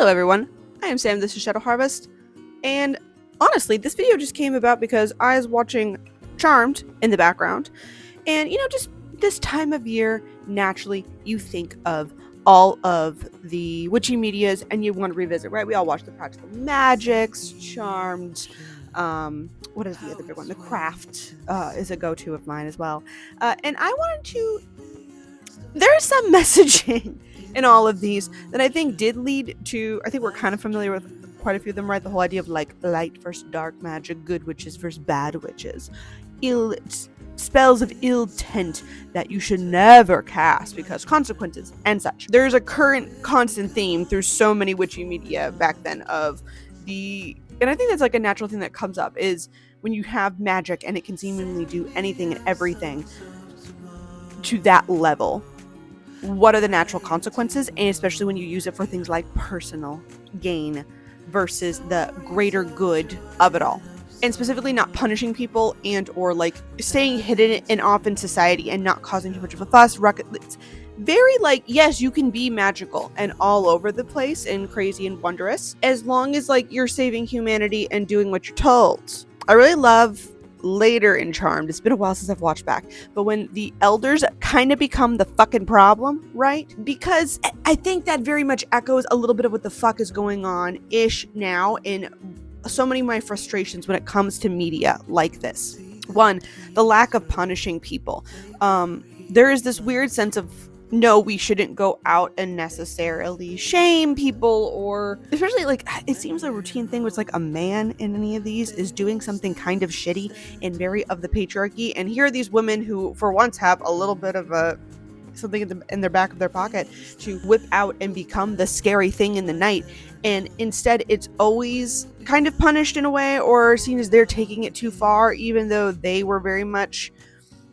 Hello everyone, I am Sam, this is Shadow Harvest, and honestly, this video just came about because I was watching Charmed in the background, and just this time of year, naturally, you think of all of the witchy medias and you want to revisit, right? We all watch the Practical Magics, Charmed, what is the other big one? The Craft is a go-to of mine as well, and I wanted to, there's some messaging in all of these that I think did lead to, I think we're kind of familiar with quite a few of them, right? The whole idea of like light versus dark magic, good witches versus bad witches, spells of ill tent that you should never cast because consequences and such. There's a current constant theme through so many witchy media back then of and I think that's like a natural thing that comes up is when you have magic and it can seemingly do anything and everything to that level. What are the natural consequences, and especially when you use it for things like personal gain versus the greater good of it all, and specifically not punishing people and or like staying hidden and off in society and not causing too much of a fuss. It's very like, yes, you can be magical and all over the place and crazy and wondrous as long as like you're saving humanity and doing what you're told. I really love later in Charmed, it's been a while since I've watched back, but when the elders kind of become the fucking problem, right? Because I think that very much echoes a little bit of what the fuck is going on ish now in so many of my frustrations when it comes to media like this. One, the lack of punishing people. There is this weird sense of no, we shouldn't go out and necessarily shame people, or especially like it seems a routine thing where it's like a man in any of these is doing something kind of shitty and very of the patriarchy, and here are these women who for once have a little bit of a something in their back of their pocket to whip out and become the scary thing in the night, and instead it's always kind of punished in a way or seen as they're taking it too far, even though they were very much,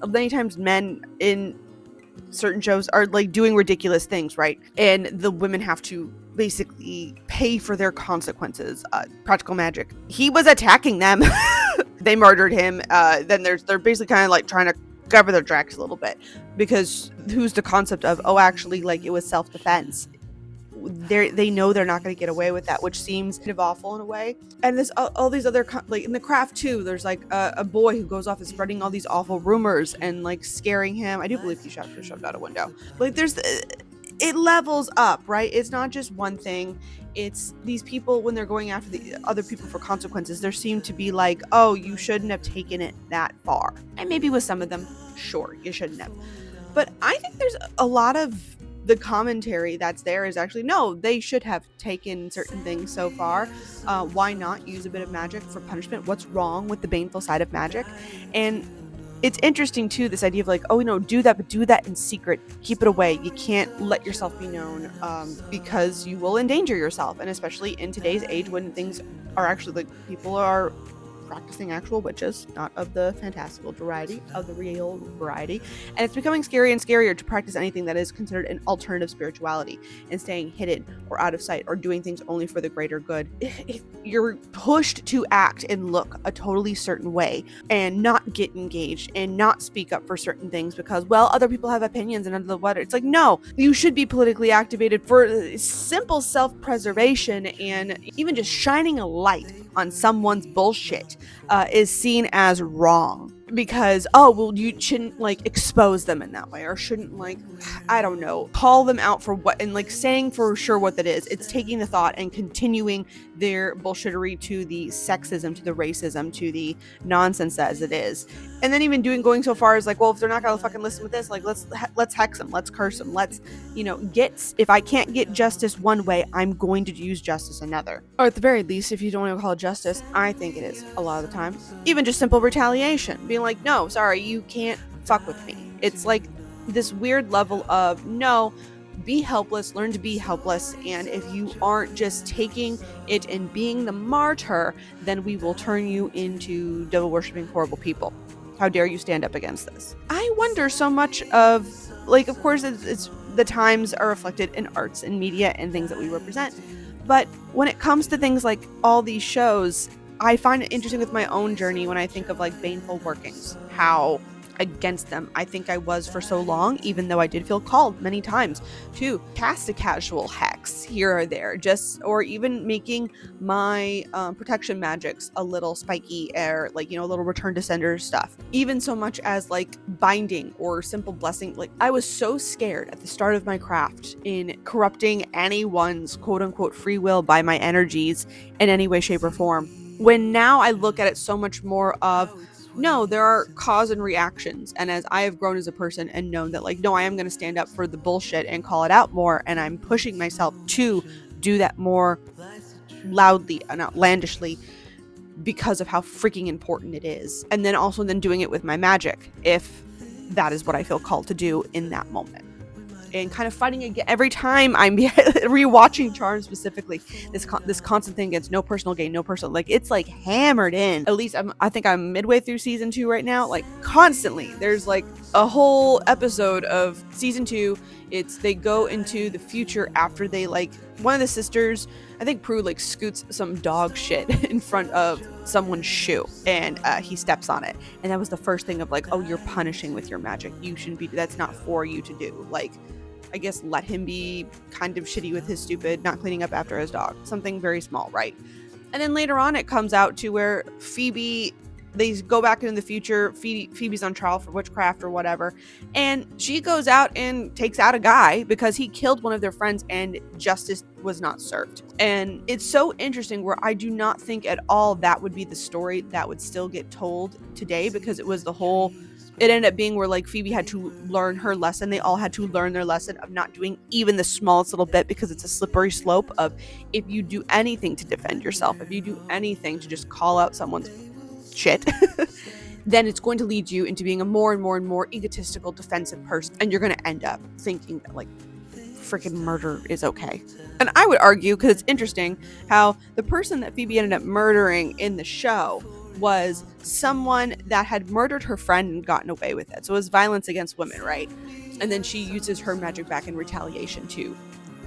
many times men in certain shows are like doing ridiculous things, right? And the women have to basically pay for their consequences. Practical Magic, he was attacking them. They murdered him. Then they're basically kind of like trying to cover their tracks a little bit, because who's the concept of, oh, actually like it was self-defense. They know they're not going to get away with that, which seems kind of awful in a way. And there's all these other, like in the Craft too, there's like a boy who goes off and spreading all these awful rumors and like scaring him. I do believe he shoved out a window. Like it levels up, right? It's not just one thing. It's these people, when they're going after the other people for consequences, there seem to be like, oh, you shouldn't have taken it that far. And maybe with some of them, sure, you shouldn't have. But I think there's a lot of the commentary that's there is actually, no, they should have taken certain things so far. Why not use a bit of magic for punishment? What's wrong with the baneful side of magic? And it's interesting too, this idea of like, oh, do that, but do that in secret. Keep it away. You can't let yourself be known because you will endanger yourself. And especially in today's age when things are actually like people are practicing actual witches, not of the fantastical variety, of the real variety. And it's becoming scarier and scarier to practice anything that is considered an alternative spirituality and staying hidden or out of sight or doing things only for the greater good. If you're pushed to act and look a totally certain way and not get engaged and not speak up for certain things because, well, other people have opinions and under the weather. It's like, no, you should be politically activated for simple self-preservation, and even just shining a light on someone's bullshit is seen as wrong because, oh, well, you shouldn't like expose them in that way, or shouldn't like, I don't know, call them out for what, and like saying for sure what that is. It's taking the thought and continuing their bullshittery to the sexism, to the racism, to the nonsense as it is. And then even going so far as like, well, if they're not gonna fucking listen with this, like let's hex them, let's curse them, let's if I can't get justice one way, I'm going to use justice another. Or at the very least, if you don't want to call it justice, I think it is a lot of the time even just simple retaliation, being like, no, sorry, you can't fuck with me. It's like this weird level of, no, be helpless, learn to be helpless, and if you aren't just taking it and being the martyr, then we will turn you into devil worshipping horrible people. How dare you stand up against this? I wonder so much of, like, of course it's the times are reflected in arts and media and things that we represent, but when it comes to things like all these shows, I find it interesting with my own journey when I think of like baneful workings, how against them. I think I was for so long, even though I did feel called many times to cast a casual hex here or there, or even making my protection magics a little spiky, or like, a little return to sender stuff. Even so much as like binding or simple blessing. Like, I was so scared at the start of my craft in corrupting anyone's quote unquote free will by my energies in any way, shape, or form. When now I look at it so much more of, no, there are cause and reactions. And as I have grown as a person and known that, like, no, I am going to stand up for the bullshit and call it out more. And I'm pushing myself to do that more loudly and outlandishly because of how freaking important it is. And then also doing it with my magic, if that is what I feel called to do in that moment. And kind of fighting again every time I'm rewatching Charmed specifically, this constant thing against no personal gain, no personal, like, it's like hammered in. At least I think I'm midway through season 2 right now. Like, constantly there's like a whole episode of season 2. They go into the future after they, like, one of the sisters, I think Prue, like, scoots some dog shit in front of someone's shoe, and he steps on it. And that was the first thing of like, oh, you're punishing with your magic. You shouldn't be, that's not for you to do. Like, I guess let him be kind of shitty with his stupid not cleaning up after his dog. Something very small, right? And then later on it comes out to where Phoebe, they go back into the future. Phoebe's on trial for witchcraft or whatever. And she goes out and takes out a guy because he killed one of their friends and justice was not served. And it's so interesting where I do not think at all that would be the story that would still get told today, because it ended up being where, like, Phoebe had to learn her lesson. They all had to learn their lesson of not doing even the smallest little bit, because it's a slippery slope of, if you do anything to defend yourself, if you do anything to just call out someone's shit, then it's going to lead you into being a more and more and more egotistical, defensive person. And you're going to end up thinking that, like, freaking murder is okay. And I would argue, because it's interesting how the person that Phoebe ended up murdering in the show was someone that had murdered her friend and gotten away with it. So it was violence against women, right? And then she uses her magic back in retaliation to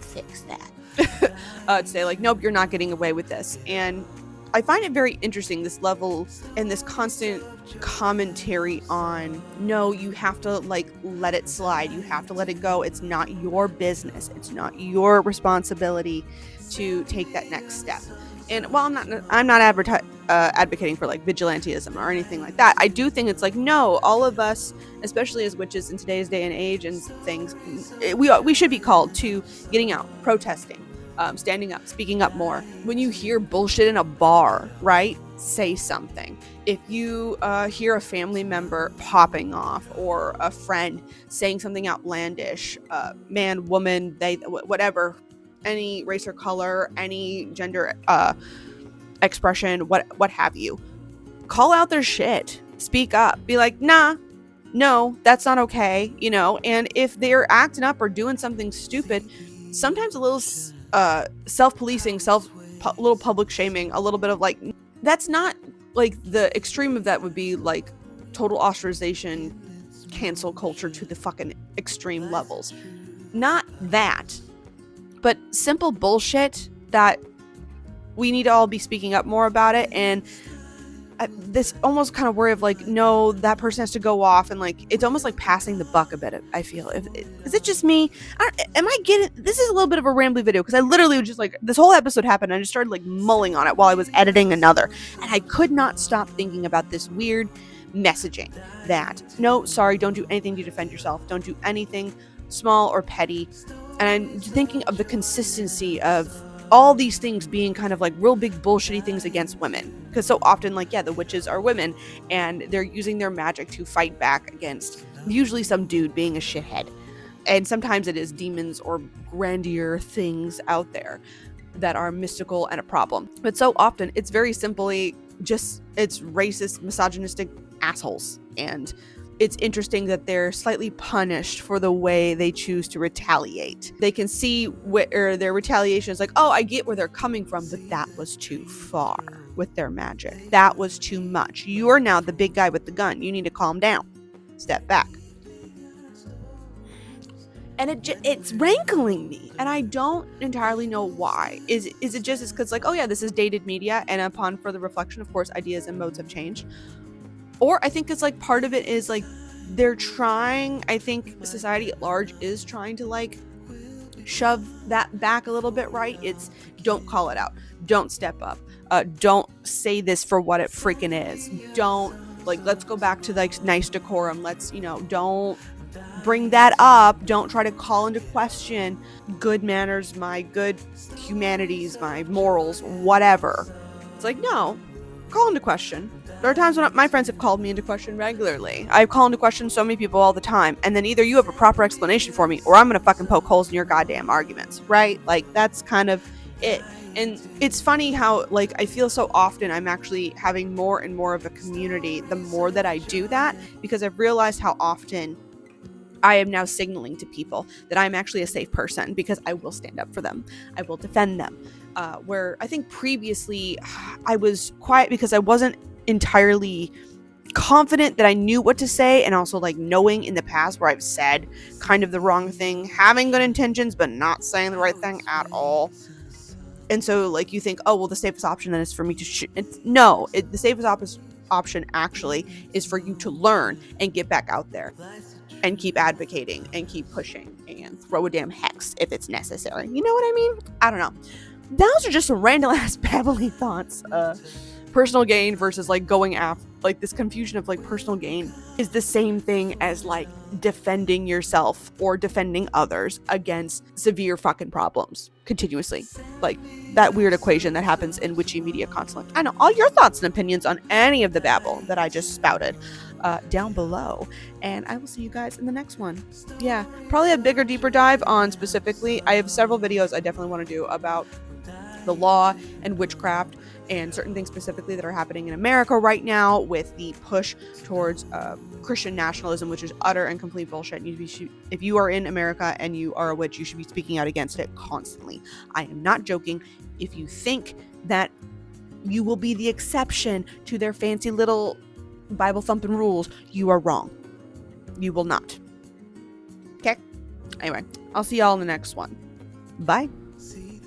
fix that. To say, like, nope, you're not getting away with this. And I find it very interesting, this level and this constant commentary on, no, you have to, like, let it slide. You have to let it go. It's not your business. It's not your responsibility to take that next step. And while I'm not advocating for, like, vigilantism or anything like that, I do think it's like, no, all of us, especially as witches in today's day and age and things, we should be called to getting out, protesting, standing up, speaking up more. When you hear bullshit in a bar, right? Say something. If you hear a family member popping off, or a friend saying something outlandish, man, woman, they, whatever, any race or color, any gender expression, what have you, call out their shit, speak up, be like, nah, no, that's not okay, and if they're acting up or doing something stupid, sometimes a little self-policing, little public shaming, a little bit of, like, that's not, like, the extreme of that would be like total ostracization, cancel culture to the fucking extreme levels, not that. But simple bullshit that we need to all be speaking up more about it. And this almost kind of worry of, like, no, that person has to go off, and, like, it's almost like passing the buck a bit. I feel, is it just me? Am I getting, this is a little bit of a rambly video, because I literally was just like, this whole episode happened and I just started, like, mulling on it while I was editing another, and I could not stop thinking about this weird messaging that, no, sorry, don't do anything to defend yourself, don't do anything small or petty. And I'm thinking of the consistency of all these things being kind of like real big bullshitty things against women. Because so often, like, yeah, the witches are women, and they're using their magic to fight back against usually some dude being a shithead. And sometimes it is demons or grandier things out there that are mystical and a problem. But so often it's very simply just, it's racist, misogynistic assholes. And it's interesting that they're slightly punished for the way they choose to retaliate. They can see where their retaliation is like, oh, I get where they're coming from, but that was too far with their magic. That was too much. You are now the big guy with the gun. You need to calm down. Step back. And it's rankling me, and I don't entirely know why. Is it just because, like, oh yeah, this is dated media, and upon further reflection, of course, ideas and modes have changed. Or I think it's like part of it is like they're trying, I think society at large is trying to like shove that back a little bit, right? It's don't call it out, don't step up, don't say this for what it freaking is, don't, like, let's go back to like nice decorum, let's, don't bring that up, don't try to call into question good manners, my good humanities, my morals, whatever. It's like, no, call into question. There are times when my friends have called me into question regularly. I call into question so many people all the time, and then either you have a proper explanation for me, or I'm gonna fucking poke holes in your goddamn arguments, right? Like, that's kind of it. And it's funny how, like, I feel so often I'm actually having more and more of a community the more that I do that, because I've realized how often I am now signaling to people that I'm actually a safe person because I will stand up for them. I will defend them. Where I think previously I was quiet because I wasn't entirely confident that I knew what to say, and also like knowing in the past where I've said kind of the wrong thing, having good intentions but not saying the right thing at all. And so like you think, oh well, the safest option then is for me to the safest option actually is for you to learn and get back out there and keep advocating and keep pushing and throw a damn hex if it's necessary. You know what I mean? I don't know. Those are just some random ass babbling thoughts. Personal gain versus like going after, like this confusion of like personal gain is the same thing as like defending yourself or defending others against severe fucking problems continuously. Like that weird equation that happens in witchy media constantly. I know all your thoughts and opinions on any of the babble that I just spouted down below, and I will see you guys in the next one. Yeah, probably a bigger, deeper dive on specifically. I have several videos I definitely want to do about the law and witchcraft and certain things specifically that are happening in America right now with the push towards Christian nationalism, which is utter and complete bullshit. If you are in America and you are a witch, you should be speaking out against it constantly. I am not joking. If you think that you will be the exception to their fancy little Bible thumping rules, you are wrong. You will not. Okay? Anyway, I'll see y'all in the next one. Bye.